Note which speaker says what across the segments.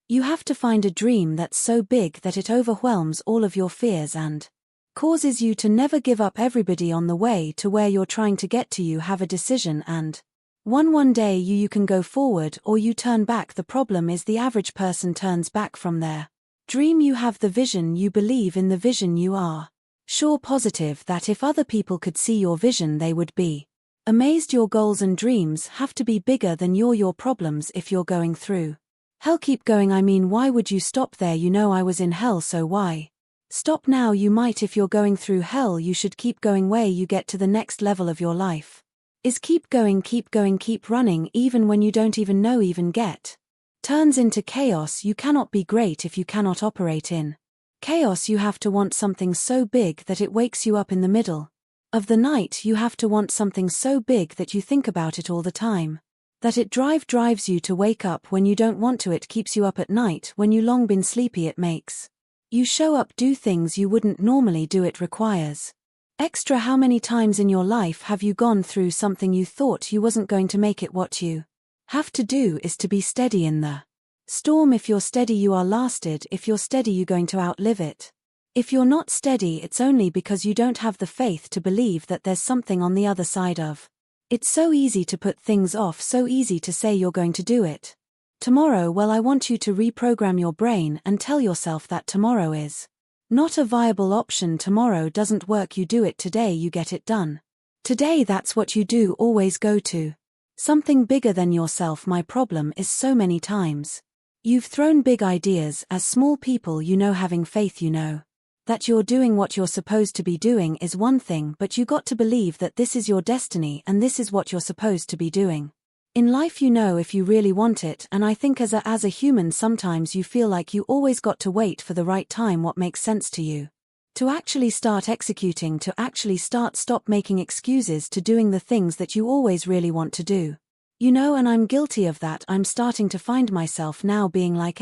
Speaker 1: You have to find a dream that's so big that it overwhelms all of your fears and causes you to never give up. Everybody on the way to where you're trying to get to, you have a decision, and one day you can go forward or you turn back. The problem is the average person turns back from their dream. You have the vision, you believe in the vision, you are sure positive that if other people could see your vision they would be amazed. Your goals and dreams have to be bigger than your problems. If you're going through hell, keep going. I mean, why would you stop there? You know I was in hell, so why stop now? You might. If you're going through hell, you should keep going. Way you get to the next level of your life is keep going, keep running, even when you don't even know, even get turns into chaos. You cannot be great if you cannot operate in chaos. You have to want something so big that it wakes you up in the middle of the night. You have to want something so big that you think about it all the time, that it drives you to wake up when you don't want to. It keeps you up at night when you long been sleepy. It makes you show up, do things you wouldn't normally do. It requires extra. How many times in your life have you gone through something you thought you wasn't going to make it? What you have to do is to be steady in the storm. If you're steady, you are lasted. If you're steady, you're going to outlive it. If you're not steady, it's only because you don't have the faith to believe that there's something on the other side of. It's so easy to put things off, so easy to say you're going to do it tomorrow. Well, I want you to reprogram your brain and tell yourself that tomorrow is not a viable option. Tomorrow doesn't work. You do it today, you get it done today. That's what you do. Always go to something bigger than yourself. My problem is so many times you've thrown big ideas as small people. You know, having faith, you know that you're doing what you're supposed to be doing is one thing, but you got to believe that this is your destiny and this is what you're supposed to be doing in life. You know, if you really want it. And I think as a human, sometimes you feel like you always got to wait for the right time. What makes sense to you to actually start executing, to actually stop making excuses, to doing the things that you always really want to do. You know, and I'm guilty of that. I'm starting to find myself now being like,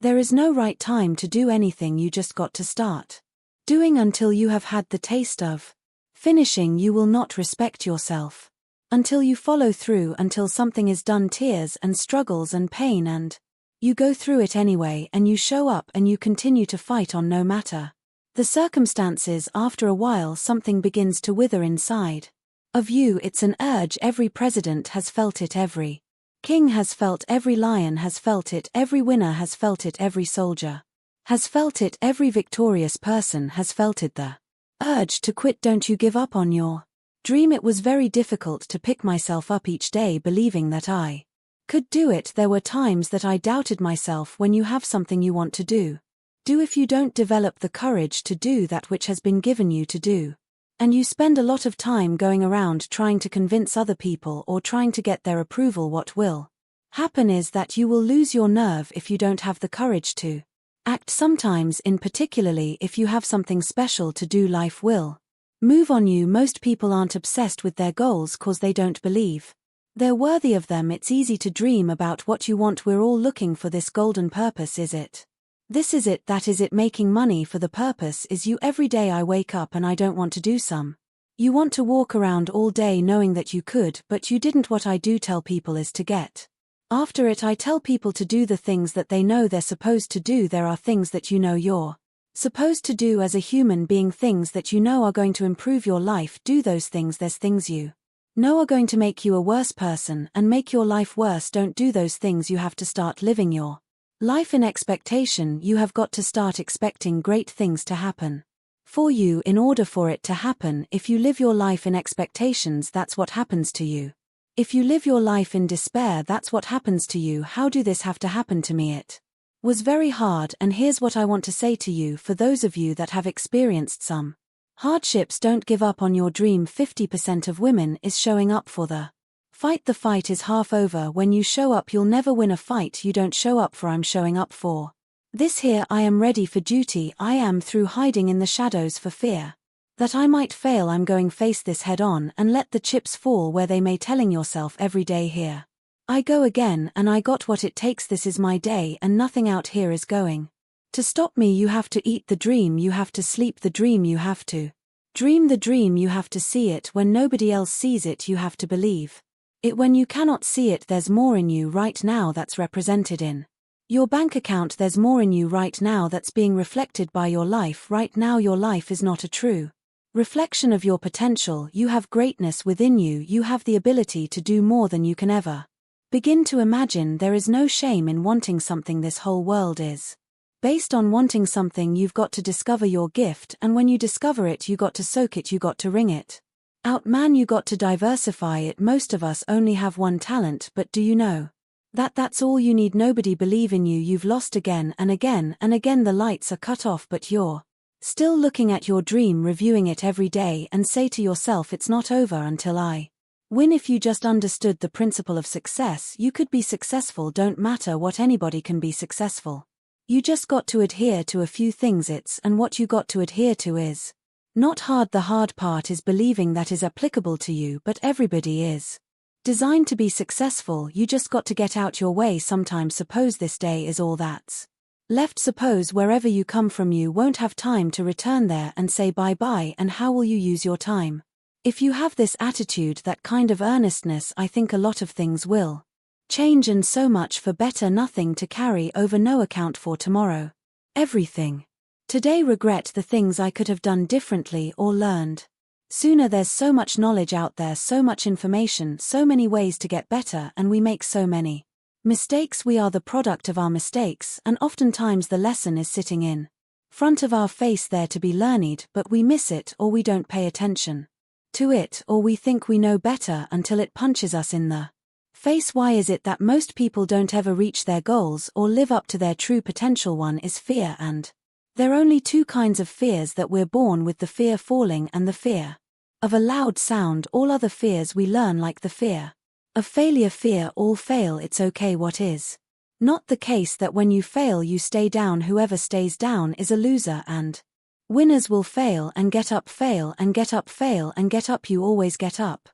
Speaker 1: there is no right time to do anything. You just got to start doing until you have had the taste of finishing. You will not respect yourself until you follow through, until something is done. Tears and struggles and pain, and you go through it anyway, and you show up and you continue to fight on no matter the circumstances. After a while, something begins to wither inside of you. It's an urge. Every president has felt it, every king has felt, every lion has felt it, every winner has felt it, every soldier has felt it, every victorious person has felt it. The urge to quit. Don't you give up on your dream. It was very difficult to pick myself up each day believing that I could do it. There were times that I doubted myself. When you have something you want to do, if you don't develop the courage to do that which has been given you to do, and you spend a lot of time going around trying to convince other people or trying to get their approval, what will happen is that you will lose your nerve if you don't have the courage to act. Sometimes, in particularly if you have something special to do, life will move on you. Most people aren't obsessed with their goals cause they don't believe they're worthy of them. It's easy to dream about what you want. We're all looking for this golden purpose. Is it? This is it, that is it. Making money for the purpose is you. Every day I wake up and I don't want to do some. You want to walk around all day knowing that you could, but you didn't. What I do tell people is to get after it. I tell people to do the things that they know they're supposed to do. There are things that you know you're supposed to do as a human being, things that you know are going to improve your life. Do those things. There's things you know are going to make you a worse person and make your life worse. Don't do those things. You have to start living your life in expectation. You have got to start expecting great things to happen for you in order for it to happen. If you live your life in expectations, that's what happens to you. If you live your life in despair, that's what happens to you. How do this have to happen to me? It was very hard, and here's what I want to say to you. For those of you that have experienced some hardships, don't give up on your dream. 50% of women is showing up for the fight. The fight is half over. When you show up, you'll never win a fight you don't show up for. I'm showing up for this here. I am ready for duty. I am through hiding in the shadows for fear that I might fail. I'm going face this head on and let the chips fall where they may. Telling yourself every day, here I go again and I got what it takes. This is my day and nothing out here is going to stop me. You have to eat the dream. You have to sleep the dream. You have to dream the dream. You have to see it when nobody else sees it. You have to believe it when you cannot see it. There's more in you right now that's represented in Your bank account, there's more in you right now that's being reflected by your life right now. Your life is not a true reflection of your potential. You have greatness within you. You have the ability to do more than you can ever begin to imagine. There is no shame in wanting something. This whole world is based on wanting something. You've got to discover your gift, and when you discover it, you got to soak it, you got to wring it out, man. You got to diversify it. Most of us only have one talent, but do you know that that's all you need? Nobody believe in you. You've lost again and again and again. The lights are cut off, but you're still looking at your dream, reviewing it every day, and say to yourself, it's not over until I win. If you just understood the principle of success, you could be successful. Don't matter what, anybody can be successful. You just got to adhere to a few things. And what you got to adhere to is not hard. The hard part is believing that is applicable to you, but everybody is designed to be successful. You just got to get out your way sometimes. Suppose this day is all that's left. Suppose wherever you come from you won't have time to return there and say bye-bye, and how will you use your time? If you have this attitude, that kind of earnestness, I think a lot of things will change, and so much for better. Nothing to carry over, no account for tomorrow. Everything today. Regret the things I could have done differently or learned sooner. There's so much knowledge out there, so much information, so many ways to get better, and we make so many mistakes. We are the product of our mistakes, and oftentimes the lesson is sitting in front of our face there to be learned, but we miss it, or we don't pay attention to it, or we think we know better until it punches us in the face. Why is it that most people don't ever reach their goals or live up to their true potential? One is fear, and there are only two kinds of fears that we're born with: the fear falling and the fear of a loud sound. All other fears we learn, like the fear of failure. Fear all fail, it's okay. What is not the case that when you fail you stay down. Whoever stays down is a loser, and winners will fail and get up, fail and get up, fail and get up. You always get up.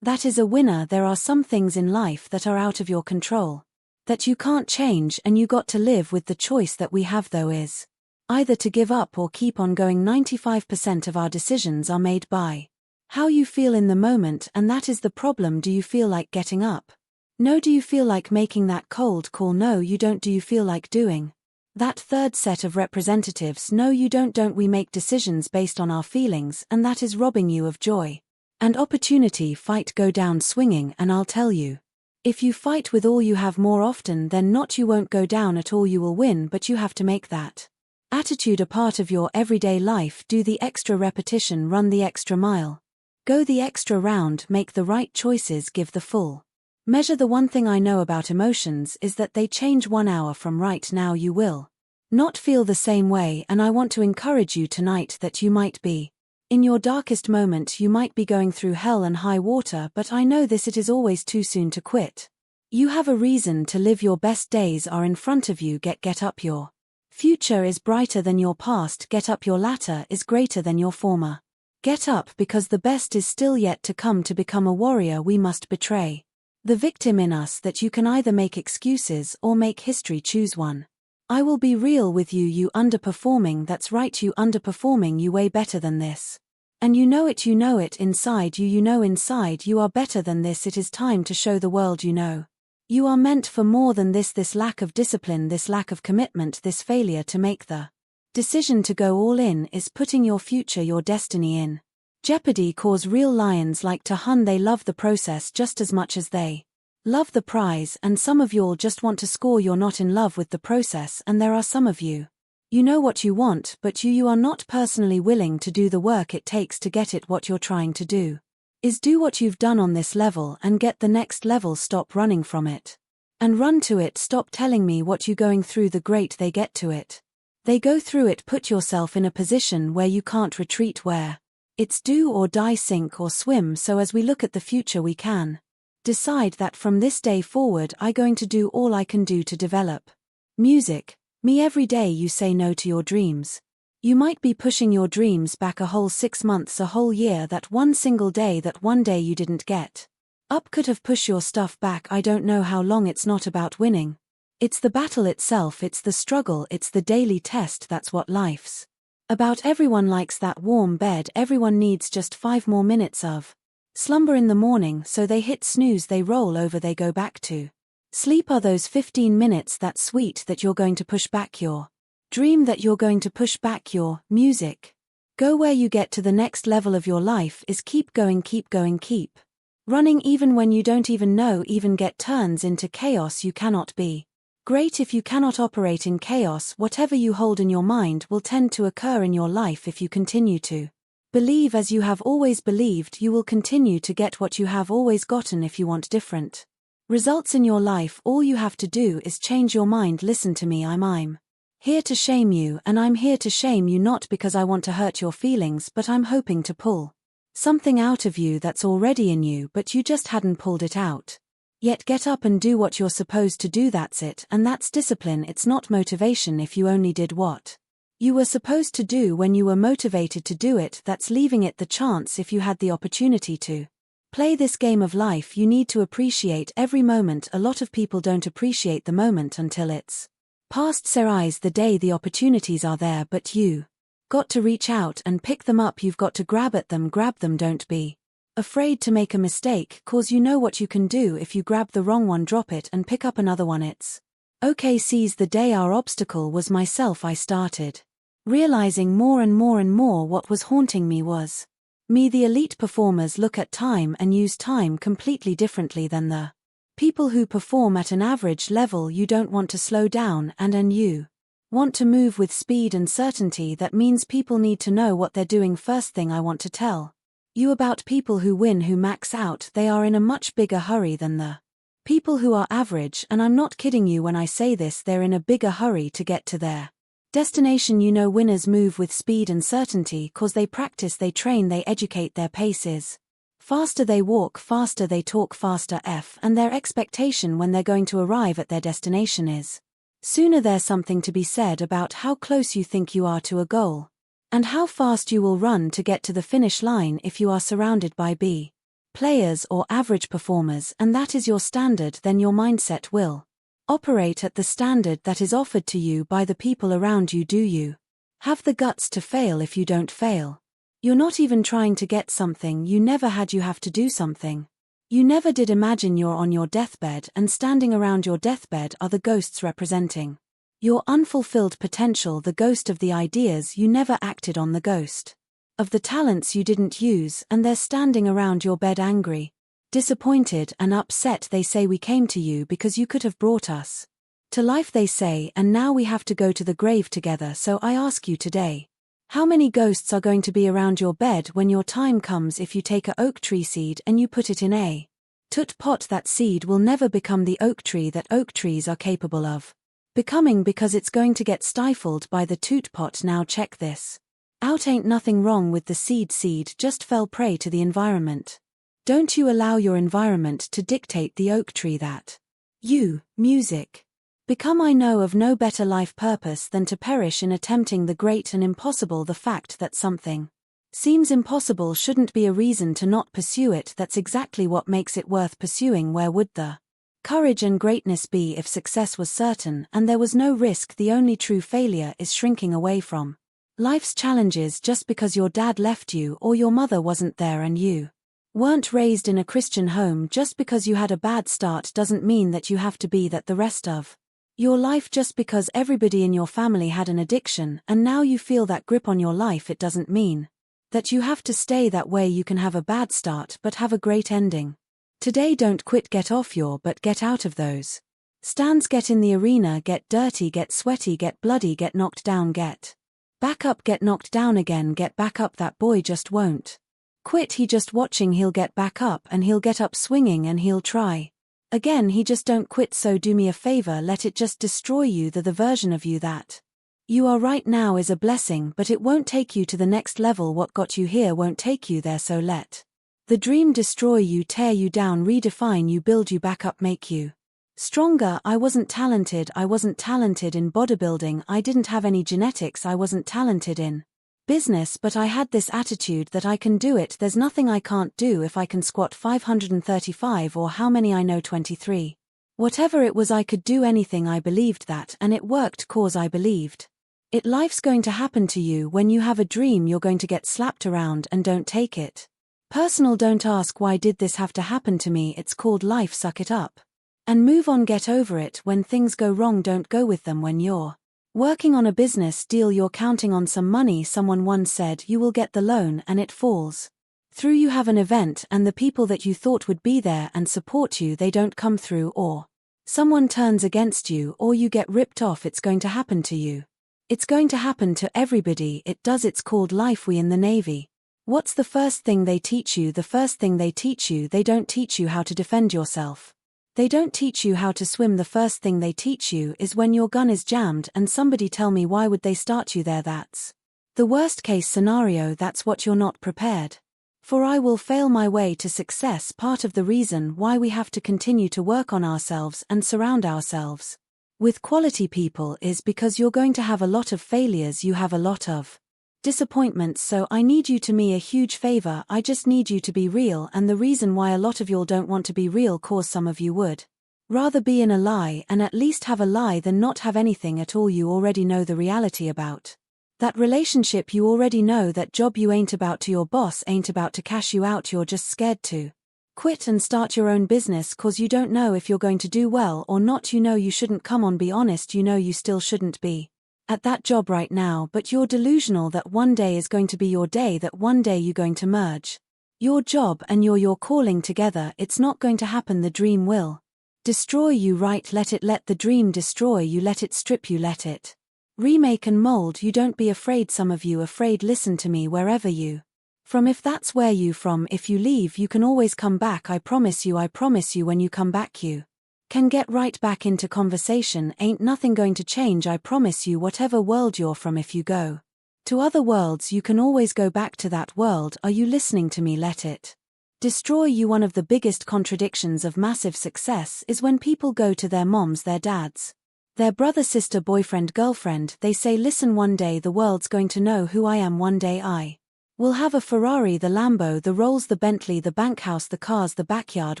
Speaker 1: That is a winner. There are some things in life that are out of your control, that you can't change, and you got to live with the choice that we have, though, is either to give up or keep on going. 95% of our decisions are made by how you feel in the moment, and that is the problem. Do you feel like getting up? No. Do you feel like making that cold call? No, you don't. Do you feel like doing that third set of representatives? No, you don't. Don't we make decisions based on our feelings, and that is robbing you of joy and opportunity. Fight, go down swinging, and I'll tell you, if you fight with all you have more often than not, you won't go down at all. You will win, but you have to make that attitude a part of your everyday life. Do the extra repetition, run the extra mile, go the extra round, make the right choices, give the full measure. The one thing I know about emotions is that they change 1 hour from right now. You will not feel the same way, and I want to encourage you tonight that you might be in your darkest moment, you might be going through hell and high water, but I know this: it is always too soon to quit. You have a reason to live. Your best days are in front of you. Get up. Your future is brighter than your past. Get up. Your latter is greater than your former. Get up, because the best is still yet to come. To become a warrior, we must betray the victim in us. That you can either make excuses or make history. Choose one. I will be real with you. You underperforming, that's right, you underperforming. You way better than this, and you know it. You know it inside you. You know inside you are better than this. It is time to show the world you know you are meant for more than this. This lack of discipline, this lack of commitment, this failure to make the decision to go all in is putting your future, your destiny in jeopardy. Cause real lions like to hunt. They love the process just as much as they love the prize, and some of y'all just want to score. You're not in love with the process, and there are some of you, you know what you want, but you are not personally willing to do the work it takes to get it. What you're trying to do is do what you've done on this level and get the next level. Stop running from it and run to it. Stop telling me what you going through. The great, they get to it. They go through it. Put yourself in a position where you can't retreat, where it's do or die, sink or swim. So as we look at the future, we can decide that from this day forward, I'm going to do all I can do to develop music. Me. Every day you say no to your dreams, you might be pushing your dreams back a whole 6 months, a whole year. That one single day, that one day you didn't get up, could have pushed your stuff back. I don't know how long. It's not about winning. It's the battle itself. It's the struggle. It's the daily test. That's what life's about. Everyone likes that warm bed. Everyone needs just 5 more minutes of slumber in the morning, so they hit snooze, they roll over, they go back to Sleep are those 15 minutes that sweet that you're going to push back your dream, that you're going to push back your music. Go where you get to the next level of your life is keep going, keep going, keep running even when you don't even know, even get turns into chaos. You cannot be great if you cannot operate in chaos. Whatever you hold in your mind will tend to occur in your life if you continue to believe as you have always believed. You will continue to get what you have always gotten. If you want different results in your life, all you have to do is change your mind. Listen to me, I'm here to shame you, and I'm here to shame you not because I want to hurt your feelings, but I'm hoping to pull something out of you that's already in you but you just hadn't pulled it out yet. Get up and do what you're supposed to do. That's it, and that's discipline. It's not motivation. If you only did what you were supposed to do when you were motivated to do it, that's leaving it the chance. If you had the opportunity to play this game of life, you need to appreciate every moment. A lot of people don't appreciate the moment until it's past their eyes. The day the opportunities are there, but you got to reach out and pick them up. You've got to grab at them, grab them. Don't be afraid to make a mistake, cause you know what you can do. If you grab the wrong one, drop it and pick up another one. It's okay. Seize the day. Our obstacle was myself. I started realizing more and more and more what was haunting me was me. The elite performers look at time and use time completely differently than the people who perform at an average level. You don't want to slow down and you want to move with speed and certainty. That means people need to know what they're doing. First thing I want to tell you about people who win, who max out, they are in a much bigger hurry than the people who are average, and I'm not kidding you when I say this. They're in a bigger hurry to get to their destination. You know, winners move with speed and certainty cause they practice, they train, they educate. Their pace is faster, they walk faster, they talk faster, and their expectation when they're going to arrive at their destination is sooner. There's something to be said about how close you think you are to a goal and how fast you will run to get to the finish line. If you are surrounded by B players or average performers and that is your standard, then your mindset will operate at the standard that is offered to you by the people around you. Do you have the guts to fail? If you don't fail, you're not even trying to get something you never had. You have to do something you never did. Imagine you're on your deathbed and standing around your deathbed are the ghosts representing your unfulfilled potential, the ghost of the ideas you never acted on, the ghost of the talents you didn't use, and they're standing around your bed angry, disappointed and upset. They say, we came to you because you could have brought us to life, they say, and now we have to go to the grave together. So I ask you today, how many ghosts are going to be around your bed when your time comes? If you take a oak tree seed and you put it in a toot pot, that seed will never become the oak tree that oak trees are capable of becoming because it's going to get stifled by the toot pot. Now check this out. Ain't nothing wrong with the seed just fell prey to the environment. Don't you allow your environment to dictate the oak tree that you, music, become. I know of no better life purpose than to perish in attempting the great and impossible. The fact that something seems impossible shouldn't be a reason to not pursue it. That's exactly what makes it worth pursuing. Where would the courage and greatness be if success was certain and there was no risk? The only true failure is shrinking away from life's challenges just because your dad left you or your mother wasn't there and you weren't raised in a Christian home. Just because you had a bad start doesn't mean that you have to be that the rest of your life. Just because everybody in your family had an addiction and now you feel that grip on your life, it doesn't mean that you have to stay that way. You can have a bad start but have a great ending. Today, don't quit, get off your butt, get out of those stands, get in the arena, get dirty, get sweaty, get bloody, get knocked down, get back up, get knocked down again, get back up. That boy just won't quit. He just watching, he'll get back up and he'll get up swinging and he'll try again. He just don't quit. So do me a favor, let it just destroy you. The version of you that you are right now is a blessing, but it won't take you to the next level. What got you here won't take you there. So let the dream destroy you, tear you down, redefine you, build you back up, make you stronger. I wasn't talented in bodybuilding, I didn't have any genetics, I wasn't talented in business, but I had this attitude that I can do it. There's nothing I can't do. If I can squat 535 or how many I know, 23. Whatever it was, I could do anything. I believed that, and it worked cause I believed it. Life's going to happen to you. When you have a dream, you're going to get slapped around, and don't take it personal. Don't ask, why did this have to happen to me? It's called life. Suck it up. And move on, get over it. When things go wrong, don't go with them. When you're working on a business deal, you're counting on some money. Someone once said you will get the loan and it falls through. You have an event and the people that you thought would be there and support you, they don't come through, or someone turns against you, or you get ripped off. It's going to happen to you. It's going to happen to everybody. It does. It's called life. We in the Navy. What's the first thing they teach you? The first thing they teach you, they don't teach you how to defend yourself. They don't teach you how to swim. The first thing they teach you is when your gun is jammed. And somebody tell me, why would they start you there? That's the worst case scenario. That's what you're not prepared for. I will fail my way to success. Part of the reason why we have to continue to work on ourselves and surround ourselves with quality people is because you're going to have a lot of failures. You have a lot of disappointments. So I need you to me a huge favor. I just need you to be real. And the reason why a lot of y'all don't want to be real, cause some of you would rather be in a lie, and at least have a lie than not have anything at all. You already know the reality about that relationship. You already know that job you ain't about to. Your boss ain't about to cash you out. You're just scared to quit and start your own business cause you don't know if you're going to do well or not. You know you shouldn't. Come on, be honest. You know you still shouldn't be at that job right now, but you're delusional that one day is going to be your day, that one day you're going to merge your job and your calling together. It's not going to happen. The dream will destroy you. Right? Let it. Let the dream destroy you. Let it strip you. Let it remake and mold you. Don't be afraid. Some of you afraid. Listen to me. Wherever you from, if that's where you from, if you leave, you can always come back. I promise you. I promise you. When you come back, you can get right back into conversation. Ain't nothing going to change. I promise you. Whatever world you're from, if you go to other worlds, you can always go back to that world. Are you listening to me? Let it destroy you. One of the biggest contradictions of massive success is when people go to their moms, their dads, their brother, sister, boyfriend, girlfriend. They say, listen, one day the world's going to know who I am. One day I will have a Ferrari, the Lambo, the Rolls, the Bentley, the bank house, the cars, the backyard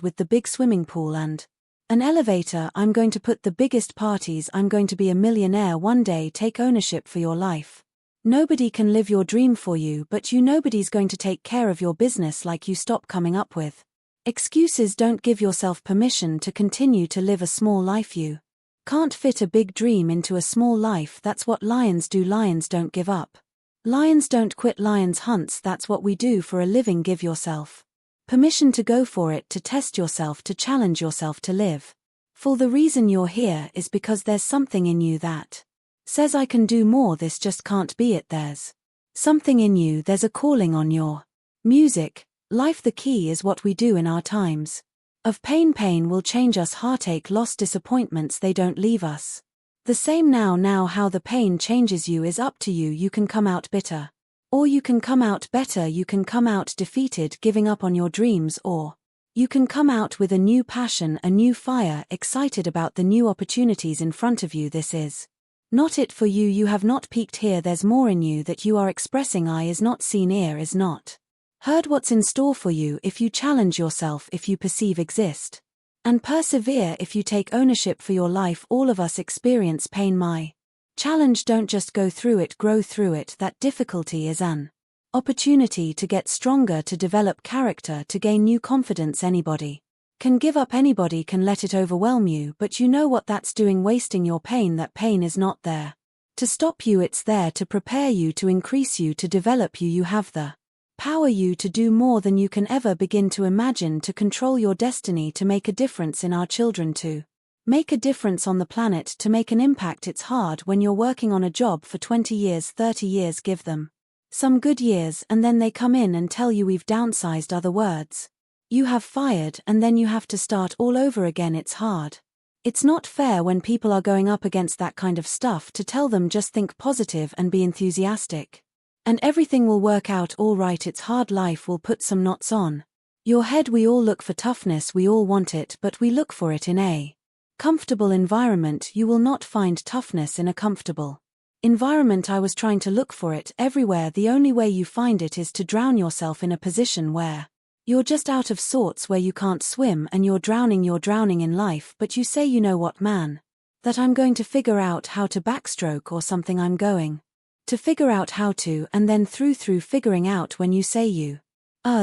Speaker 1: with the big swimming pool and an elevator. I'm going to put the biggest parties. I'm going to be a millionaire one day. Take ownership for your life. Nobody can live your dream for you, but nobody's going to take care of your business like you. Stop coming up with excuses. Don't give yourself permission to continue to live a small life. You can't fit a big dream into a small life. That's what lions do. Lions don't give up. Lions don't quit. Lions hunts. That's what we do for a living. Give yourself permission to go for it, to test yourself, to challenge yourself, to live. For the reason you're here is because there's something in you that says, I can do more. This just can't be it. There's something in you. There's a calling on your music. Life. The key is what we do in our times of pain. Pain will change us. Heartache, loss, disappointments, they don't leave us the same. Now how the pain changes you is up to you. You can come out bitter, or you can come out better. You can come out defeated, giving up on your dreams, or you can come out with a new passion, a new fire, excited about the new opportunities in front of you. This is not it for you. You have not peaked here. There's more in you that you are expressing. Eye is not seen, ear is not heard. What's in store for you if you challenge yourself, if you perceive, exist, and persevere, if you take ownership for your life. All of us experience pain. My challenge, don't just go through it, grow through it. That difficulty is an opportunity to get stronger, to develop character, to gain new confidence. Anybody can give up, anybody can let it overwhelm you, but you know what that's doing, wasting your pain. That pain is not there to stop you, it's there to prepare you, to increase you, to develop you. You have the power you to do more than you can ever begin to imagine, to control your destiny, to make a difference in our children, to make a difference on the planet, to make an impact. It's hard when you're working on a job for 20 years, 30 years. Give them some good years and then they come in and tell you we've downsized. Other words, you have fired, and then you have to start all over again. It's hard. It's not fair when people are going up against that kind of stuff to tell them just think positive and be enthusiastic, and everything will work out all right. It's hard. Life will put some knots on your head. We all look for toughness, we all want it, but we look for it in a comfortable environment. You will not find toughness in a comfortable environment. I was trying to look for it everywhere. The only way you find it is to drown yourself in a position where you're just out of sorts, where you can't swim and you're drowning. You're drowning in life, but you say, you know what, man, that I'm going to figure out how to backstroke or something. I'm going to figure out how to, and then through figuring out, when you say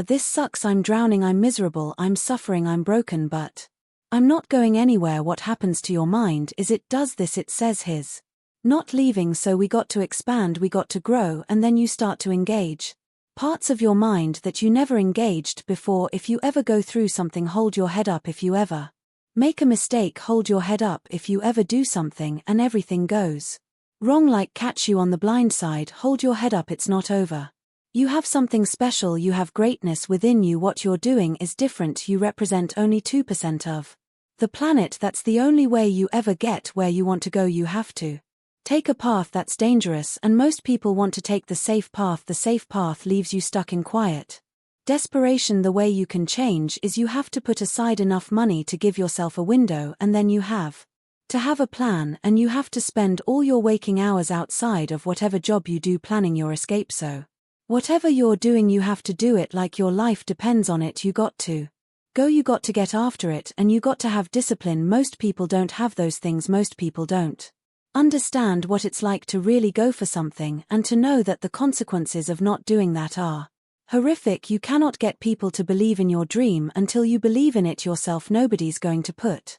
Speaker 1: this sucks, I'm drowning, I'm miserable, I'm suffering, I'm broken, but I'm not going anywhere. What happens to your mind is it does this, it says his. Not leaving, so we got to expand, we got to grow, and then you start to engage parts of your mind that you never engaged before. If you ever go through something, hold your head up. If you ever make a mistake, hold your head up. If you ever do something and everything goes wrong, like catch you on the blind side, hold your head up, it's not over. You have something special, you have greatness within you. What you're doing is different. You represent only 2% of the planet. That's the only way you ever get where you want to go. You have to take a path that's dangerous, and most people want to take the safe path. The safe path leaves you stuck in quiet desperation. The way you can change is you have to put aside enough money to give yourself a window, and then you have to have a plan, and you have to spend all your waking hours outside of whatever job you do planning your escape. So whatever you're doing, you have to do it like your life depends on it. You got to go, you got to get after it, and you got to have discipline. Most people don't have those things. Most people don't understand what it's like to really go for something and to know that the consequences of not doing that are horrific. You cannot get people to believe in your dream until you believe in it yourself. Nobody's going to put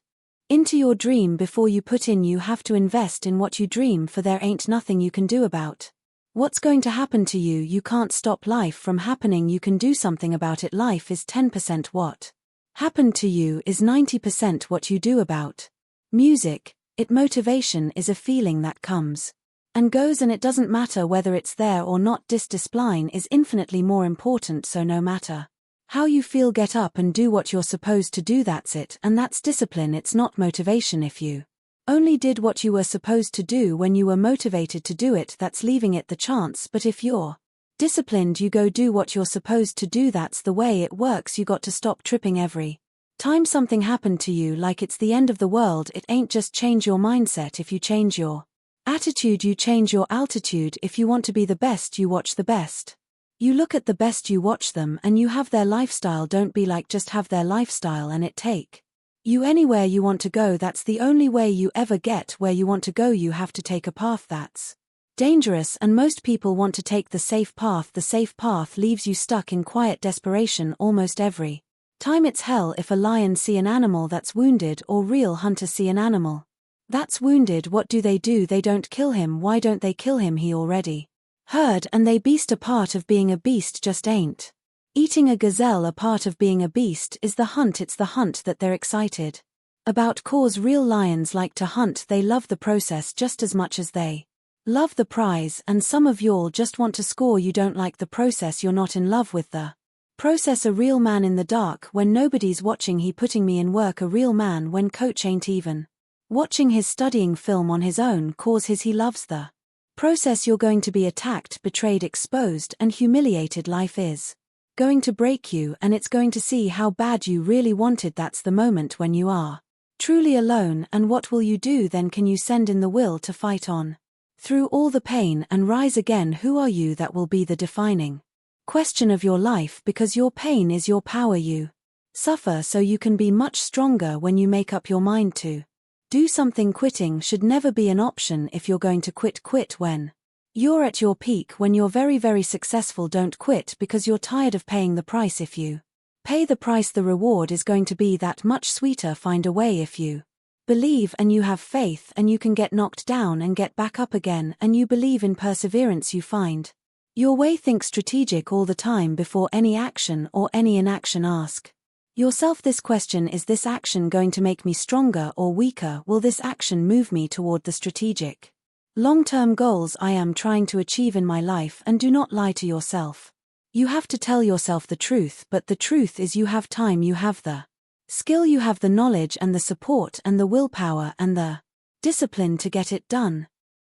Speaker 1: into your dream before you put in. You have to invest in what you dream for. There ain't nothing you can do about what's going to happen to you. You can't stop life from happening. You can do something about it. Life is 10% what happened to you is 90% what you do about music. Motivation is a feeling that comes and goes, and it doesn't matter whether it's there or not. Discipline is infinitely more important. So no matter how you feel, get up and do what you're supposed to do. That's it, and that's discipline. It's not motivation. If you only did what you were supposed to do when you were motivated to do it, that's leaving it the chance. But if you're disciplined, you go do what you're supposed to do. That's the way it works. You got to stop tripping every time something happened to you like it's the end of the world. It ain't. Just change your mindset. If you change your attitude, you change your altitude. If you want to be the best, you watch the best. You look at the best, you watch them, and you have their lifestyle. Don't be like, just have their lifestyle and it take you anywhere you want to go. That's the only way you ever get where you want to go. You have to take a path that's dangerous, and most people want to take the safe path. The safe path leaves you stuck in quiet desperation almost every time. It's hell. If a lion see an animal that's wounded, or real hunter see an animal that's wounded, what do? They don't kill him. Why don't they kill him? He already heard, and they beast. A part of being a beast just ain't eating a gazelle. A part of being a beast is the hunt. It's the hunt that they're excited about. Cause real lions like to hunt. They love the process just as much as they love the prize, and some of y'all just want to score. You don't like the process. You're not in love with the process. A real man in the dark when nobody's watching, he putting me in work. A real man when coach ain't even watching, his studying film on his own. Cause he loves the process. You're going to be attacked, betrayed, exposed, and humiliated. Life is going to break you, and it's going to see how bad you really wanted. That's the moment when you are truly alone, and what will you do then? Can you send in the will to fight on through all the pain and rise again? Who are you? That will be the defining question of your life, because your pain is your power. You suffer so you can be much stronger when you make up your mind to do something. Quitting should never be an option. If you're going to quit, quit when you're at your peak, when you're very, very successful. Don't quit because you're tired of paying the price. If you pay the price, the reward is going to be that much sweeter. Find a way. If you believe and you have faith, and you can get knocked down and get back up again, and you believe in perseverance, you find your way. Think strategic all the time before any action or any inaction. Ask yourself this question: is this action going to make me stronger or weaker? Will this action move me toward the strategic long-term goals I am trying to achieve in my life? And do not lie to yourself. You have to tell yourself the truth, but the truth is you have time, you have the skill, you have the knowledge and the support and the willpower and the discipline to get it done.